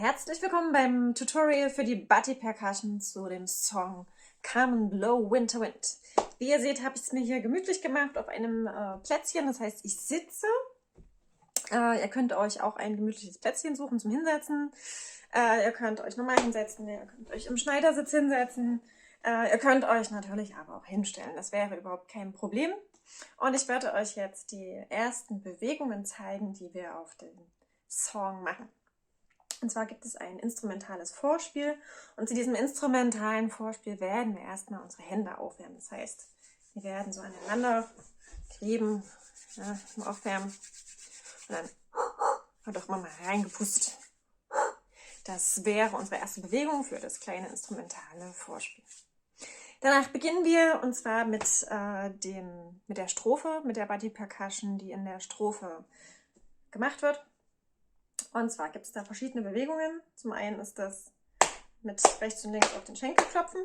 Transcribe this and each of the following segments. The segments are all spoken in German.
Herzlich willkommen beim Tutorial für die Butty Percussion zu dem Song Come and Blow Winter Wind. Wie ihr seht, habe ich es mir hier gemütlich gemacht auf einem Plätzchen, das heißt, ich sitze. Ihr könnt euch auch ein gemütliches Plätzchen suchen zum Hinsetzen. Ihr könnt euch normal hinsetzen, ihr könnt euch im Schneidersitz hinsetzen. Ihr könnt euch natürlich aber auch hinstellen, das wäre überhaupt kein Problem. Und ich werde euch jetzt die ersten Bewegungen zeigen, die wir auf dem Song machen. Und zwar gibt es ein instrumentales Vorspiel und zu diesem instrumentalen Vorspiel werden wir erstmal unsere Hände aufwärmen. Das heißt, wir werden so aneinander kleben, ja, zum Aufwärmen und dann wird auch mal reingepustet. Das wäre unsere erste Bewegung für das kleine instrumentale Vorspiel. Danach beginnen wir und zwar mit der Strophe, mit der Butty Percussion, die in der Strophe gemacht wird. Und zwar gibt es da verschiedene Bewegungen. Zum einen ist das mit rechts und links auf den Schenkel klopfen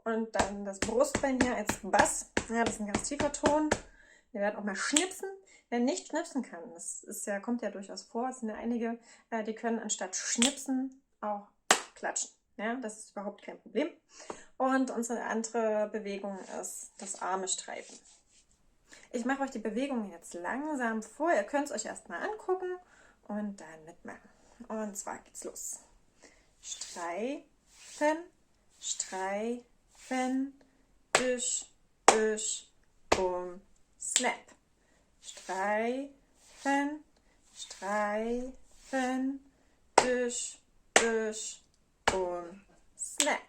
und dann das Brustbein hier als Bass. Ja, das ist ein ganz tiefer Ton. Wir werden auch mal schnipsen. Wer nicht schnipsen kann, kommt ja durchaus vor, es sind ja einige, die können anstatt schnipsen auch klatschen. Ja, das ist überhaupt kein Problem. Und unsere andere Bewegung ist das Arme streifen. Ich mache euch die Bewegung jetzt langsam vor. Ihr könnt es euch erstmal angucken und dann mitmachen. Und zwar geht's los. Streifen, streifen, düsch, düsch, bum, snap. Streifen, streifen, düsch, düsch, bum, snap.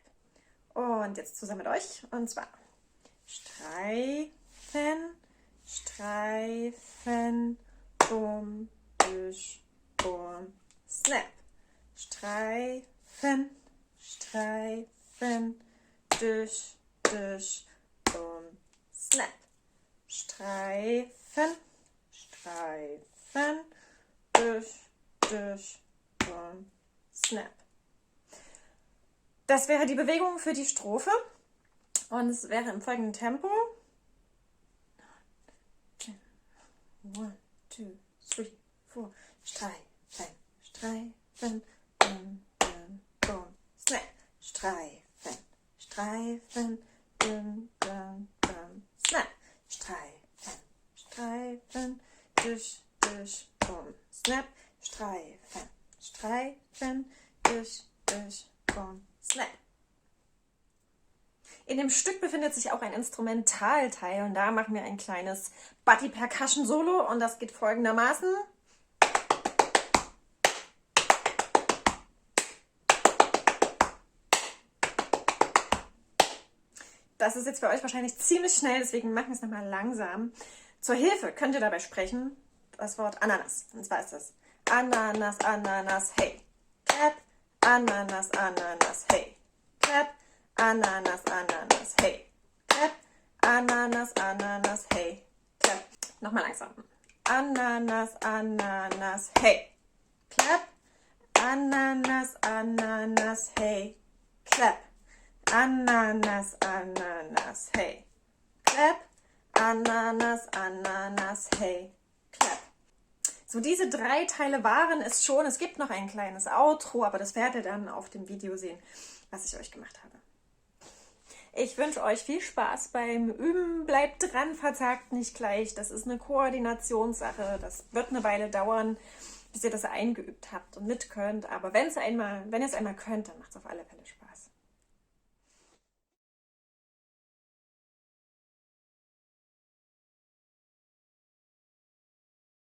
Und jetzt zusammen mit euch. Und zwar streifen, streifen, bum, düsch, bum, snap. Streifen, streifen, düsch, düsch, bum, snap. Streifen, streifen, düsch, düsch, bum, snap. Das wäre die Bewegung für die Strophe und es wäre im folgenden Tempo. 1, 2, 3, 4. Streifen, streifen, bum, bum, bum, snap. Streifen, streifen, bum, bum, bum, snap. Streifen, streifen, düsch, düsch, bum, snap. Streifen, streifen, düsch, düsch, bum, snap. In dem Stück befindet sich auch ein Instrumentalteil und da machen wir ein kleines Butty Percussion Solo und das geht folgendermaßen. Das ist jetzt für euch wahrscheinlich ziemlich schnell, deswegen machen wir es nochmal langsam. Zur Hilfe könnt ihr dabei sprechen das Wort Ananas. Und zwar ist das Ananas, Ananas, hey, clap. Ananas, Ananas, hey, clap. Ananas, Ananas, hey, clap. Ananas, Ananas, hey, clap. Nochmal langsam. Ananas, Ananas, hey, clap. Ananas, Ananas, hey, clap. Ananas, Ananas, hey, clap. Ananas, Ananas, hey, clap. So, diese 3 Teile waren es schon. Es gibt noch ein kleines Outro, aber das werdet ihr dann auf dem Video sehen, was ich euch gemacht habe. Ich wünsche euch viel Spaß beim Üben. Bleibt dran, verzagt nicht gleich. Das ist eine Koordinationssache. Das wird eine Weile dauern, bis ihr das eingeübt habt und mit könnt. Aber wenn ihr es einmal könnt, dann macht es auf alle Fälle Spaß.